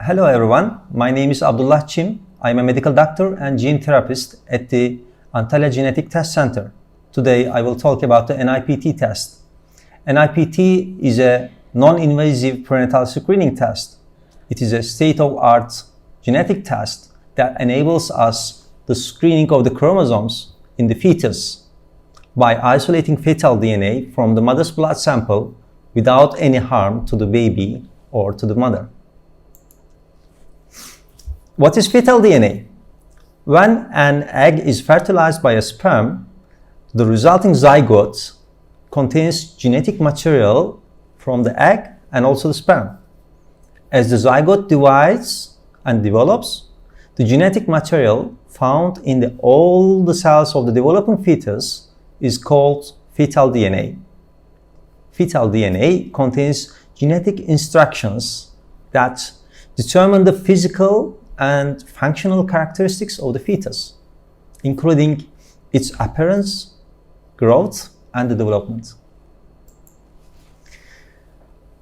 Hello everyone, my name is Abdullah Chim. I'm a medical doctor and gene therapist at the Antalya Genetic Test Center. Today I will talk about the NIPT test. NIPT is a non-invasive prenatal screening test. It is a state-of-the-art genetic test that enables us the screening of the chromosomes in the fetus by isolating fetal DNA from the mother's blood sample without any harm to the baby or to the mother. What is fetal DNA? When an egg is fertilized by a sperm, the resulting zygote contains genetic material from the egg and also the sperm. As the zygote divides and develops, the genetic material found in all the cells of the developing fetus is called fetal DNA. Fetal DNA contains genetic instructions that determine the physical and functional characteristics of the fetus, including its appearance, growth, and the development.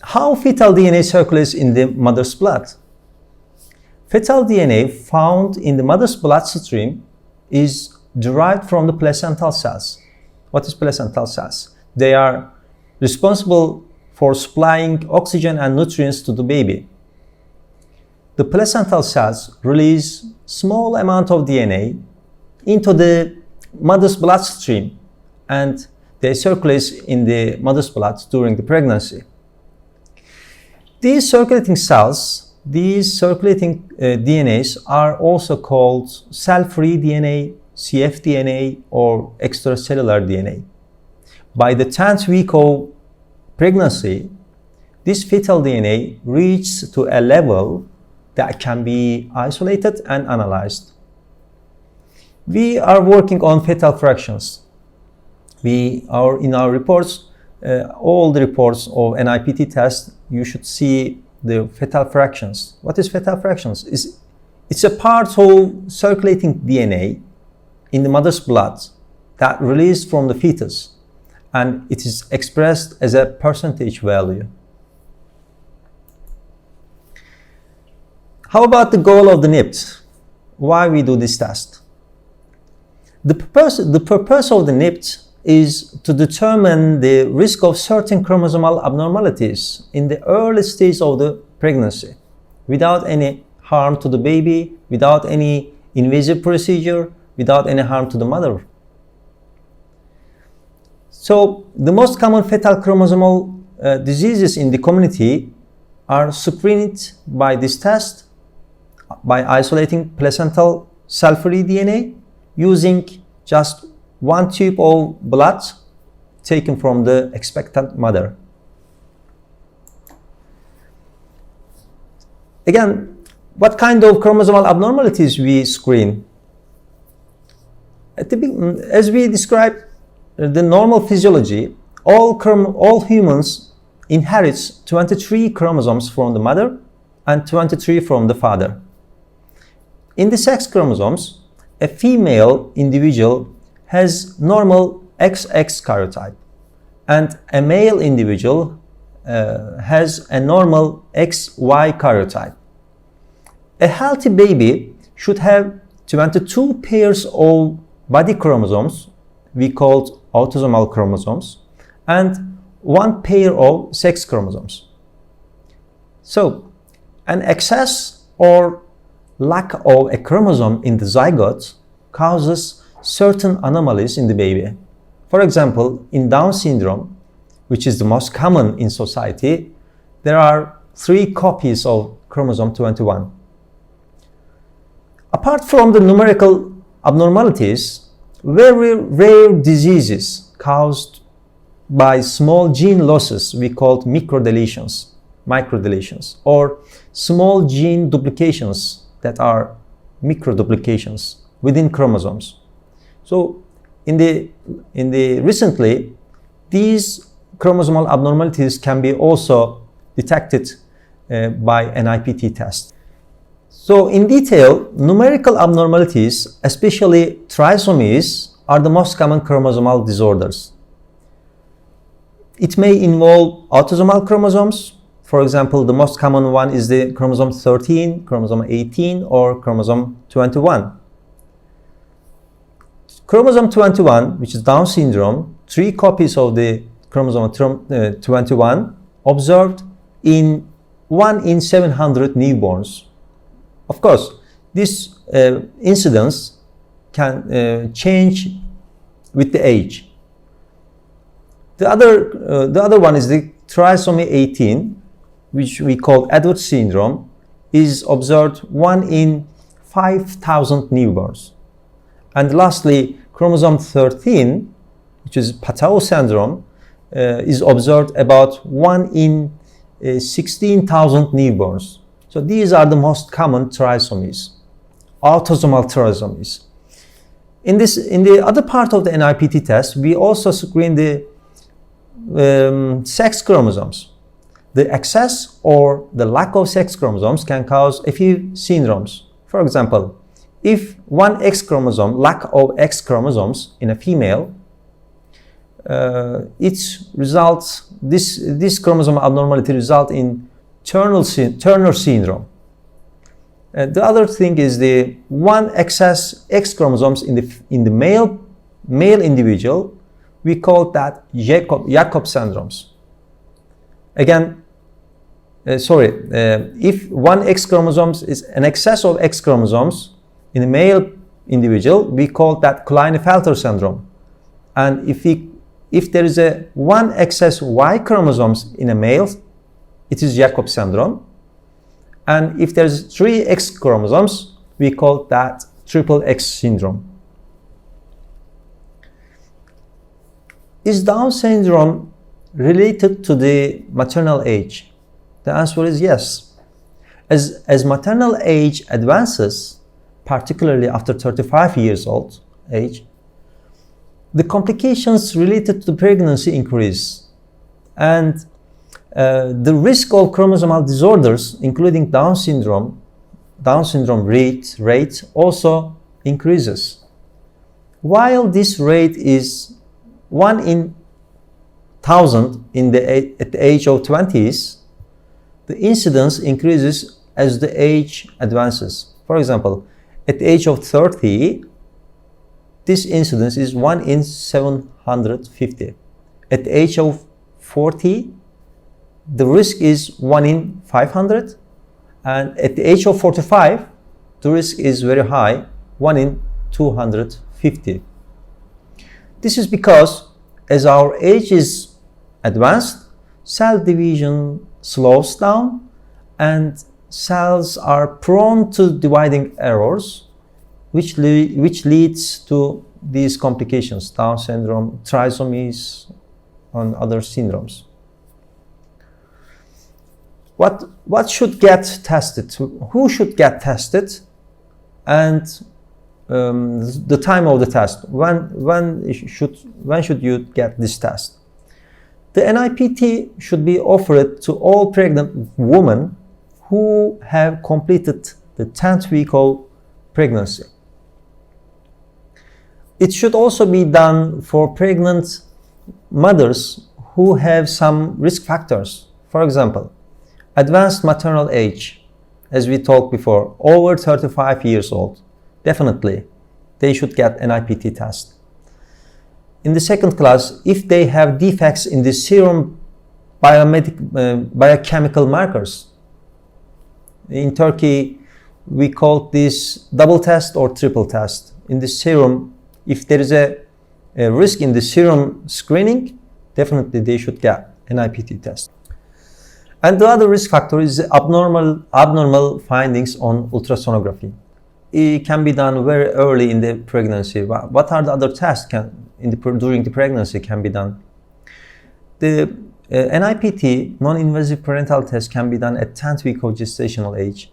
How fetal DNA circulates in the mother's blood? Fetal DNA found in the mother's bloodstream is derived from the placental cells. What is placental cells? They are responsible for supplying oxygen and nutrients to the baby. The placental cells release small amount of DNA into the mother's bloodstream and they circulate in the mother's blood during the pregnancy. These circulating cells, DNAs are also called cell-free DNA, cfDNA, or extracellular DNA. By the 10th week of pregnancy, this fetal DNA reaches to a level that can be isolated and analyzed. We are working on fetal fractions. In our reports, all the reports of NIPT test, you should see the fetal fractions. What is fetal fractions? It's a part of circulating DNA in the mother's blood that released from the fetus, and it is expressed as a percentage value. How about the goal of the NIPT? Why we do this test? The purpose of the NIPT is to determine the risk of certain chromosomal abnormalities in the early stage of the pregnancy without any harm to the baby, without any invasive procedure, without any harm to the mother. So the most common fetal chromosomal diseases in the community are screened by this test by isolating placental cell-free DNA using just one tube of blood taken from the expectant mother. Again, what kind of chromosomal abnormalities we screen? As we described the normal physiology, all humans inherit 23 chromosomes from the mother and 23 from the father. In the sex chromosomes, a female individual has normal XX karyotype and a male individual has a normal XY karyotype. A healthy baby should have 22 pairs of body chromosomes, we call autosomal chromosomes, and one pair of sex chromosomes. So, an excess or lack of a chromosome in the zygote causes certain anomalies in the baby. For example, in Down syndrome, which is the most common in society, there are 3 copies of chromosome 21. Apart from the numerical abnormalities, very rare diseases caused by small gene losses we call microdeletions, or small gene duplications that are microduplications within chromosomes. So recently, these chromosomal abnormalities can be also detected by an NIPT test. So in detail, numerical abnormalities, especially trisomies, are the most common chromosomal disorders. It may involve autosomal chromosomes, For example, the most common one is the chromosome 13, chromosome 18, or chromosome 21. Chromosome 21, which is Down syndrome, 3 copies of the chromosome 21 observed in 1 in 700 newborns. Of course, this incidence can change with the age. The other one is the trisomy 18, which we call Edwards syndrome, is observed 1 in 5,000 newborns. And lastly, chromosome 13, which is Patau syndrome, is observed about 1 in 16,000 newborns. So these are the most common trisomies, autosomal trisomies. In the other part of the NIPT test, we also screen the sex chromosomes. The excess or the lack of sex chromosomes can cause a few syndromes. For example, if one X chromosome, lack of X chromosomes in a female, this chromosome abnormality results in Turner syndrome. The other thing is the one excess X chromosomes in the male individual. We call that Jacob syndromes. Again, if one X chromosomes is an excess of X chromosomes in a male individual, we call that Klinefelter syndrome. And if there is a one excess Y chromosomes in a male, it is Jacob syndrome. And if there's 3 X chromosomes, we call that triple X syndrome. Is Down syndrome related to the maternal age? The answer is yes. As maternal age advances, particularly after 35 years old age, the complications related to pregnancy increase, and the risk of chromosomal disorders, including Down syndrome rate also increases. While this rate is 1 in 1,000 at the age of 20s, the incidence increases as the age advances. For example, at the age of 30, this incidence is 1 in 750. At the age of 40, the risk is 1 in 500. And at the age of 45, the risk is very high, 1 in 250. This is because as our age is advanced, cell division slows down and cells are prone to dividing errors, which leads to these complications, Down syndrome, trisomies, and other syndromes. What should get tested? Who should get tested? And the time of the test. When should you get this test? The NIPT should be offered to all pregnant women who have completed the 10th week of pregnancy. It should also be done for pregnant mothers who have some risk factors. For example, advanced maternal age, as we talked before, over 35 years old. Definitely, they should get an NIPT test. In the second class, if they have defects in the serum biochemical markers. In Turkey, we call this double test or triple test. In the serum, if there is a risk in the serum screening, definitely they should get an NIPT test. And the other risk factor is abnormal findings on ultrasonography. It can be done very early in the pregnancy. What are the other tests during the pregnancy can be done? The NIPT, non-invasive prenatal test, can be done at 10th week of gestational age.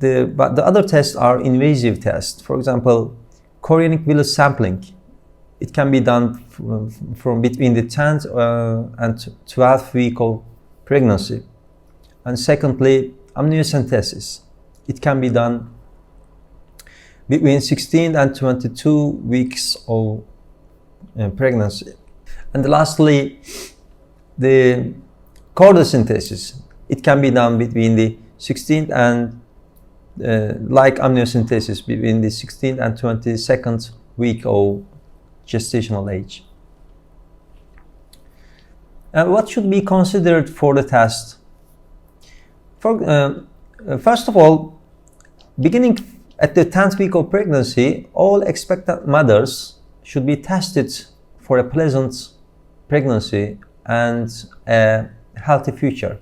But the other tests are invasive tests. For example, chorionic villus sampling. It can be done from between the 10th and 12th week of pregnancy. And secondly, amniocentesis. It can be done between 16 and 22 weeks of pregnancy. And lastly, the chordosynthesis. it can be done between the 16th and like amniocentesis between the 16th and 22nd week of gestational age. What should be considered for the test? First of all, beginning at the 10th week of pregnancy, all expectant mothers should be tested for a pleasant pregnancy and a healthy future.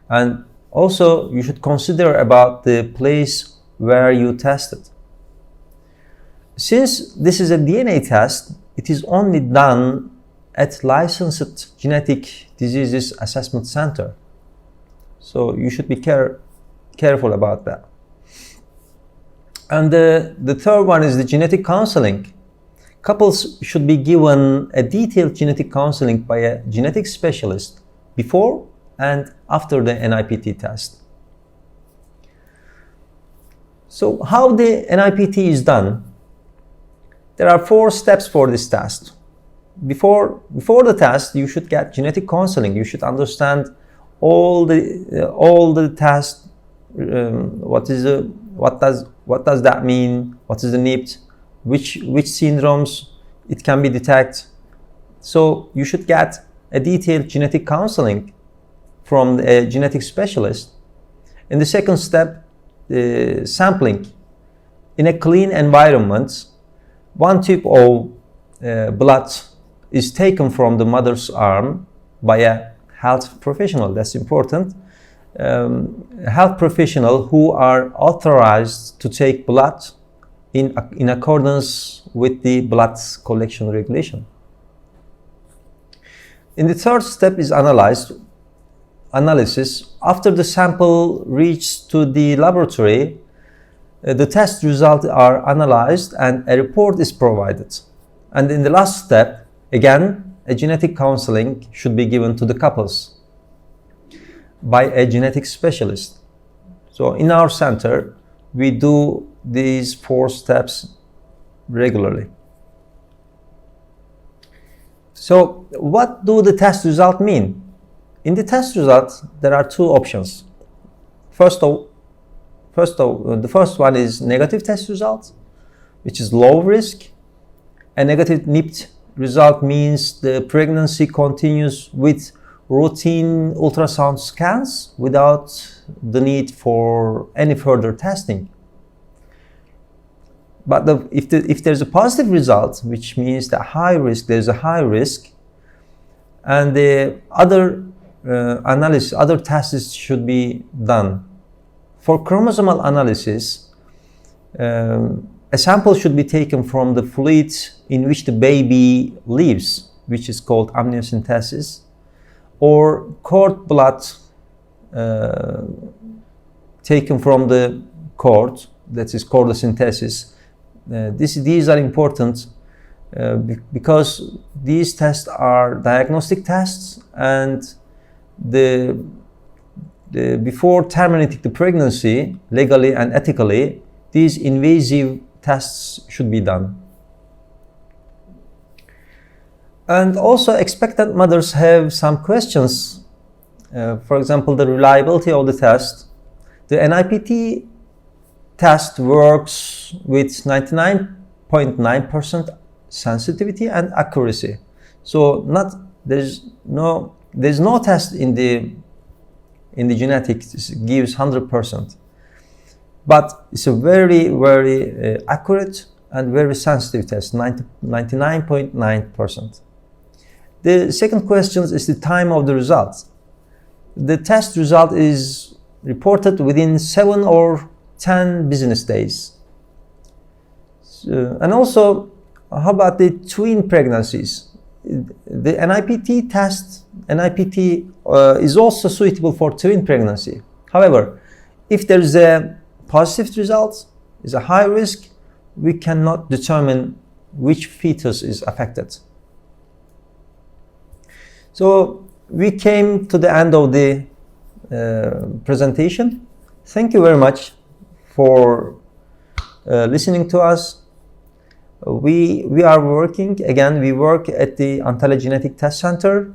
And also, you should consider about the place where you tested. Since this is a DNA test, it is only done at licensed genetic diseases assessment center. So you should be careful about that. And the third one is the genetic counseling. Couples should be given a detailed genetic counseling by a genetic specialist before and after the NIPT test. So how the NIPT is done? There are 4 steps for this test. Before the test, you should get genetic counseling. You should understand all the test. What does that mean? What is the NIPT? Which syndromes it can be detected? So you should get a detailed genetic counseling from a genetic specialist. In the second step, sampling in a clean environment. 1 tube of blood is taken from the mother's arm by a health professional. That's important. Health professional who are authorized to take blood in accordance with the blood collection regulation. In the third step is analysis. After the sample reaches to the laboratory, the test results are analyzed and a report is provided. And in the last step, again, a genetic counseling should be given to the couples by a genetic specialist. So in our center, we do these 4 steps regularly. So what do the test results mean? In the test results, there are 2 options. The first one is negative test result, which is low risk. A negative NIPT result means the pregnancy continues with routine ultrasound scans without the need for any further testing. But if there's a positive result, which means that there's a high risk, and the other other tests should be done. For chromosomal analysis, a sample should be taken from the fluid in which the baby lives, which is called amniocentesis, or cord blood taken from the cord, that is chordocentesis. These are important because these tests are diagnostic tests, and before terminating the pregnancy, legally and ethically, these invasive tests should be done. And also, expectant mothers have some questions. For example, the reliability of the test. The NIPT test works with 99.9% sensitivity and accuracy. So there's no test in the genetics gives 100%, but it's a very, very accurate and very sensitive test, 99.9%. The second question is the time of the results. The test result is reported within 7 or 10 business days. And also, how about the twin pregnancies? The NIPT test, is also suitable for twin pregnancy. However, if there is a positive result, is a high risk, we cannot determine which fetus is affected. So we came to the end of the presentation. Thank you very much for listening to us. We are working, again, we work at the Antalya Genetic Test Center.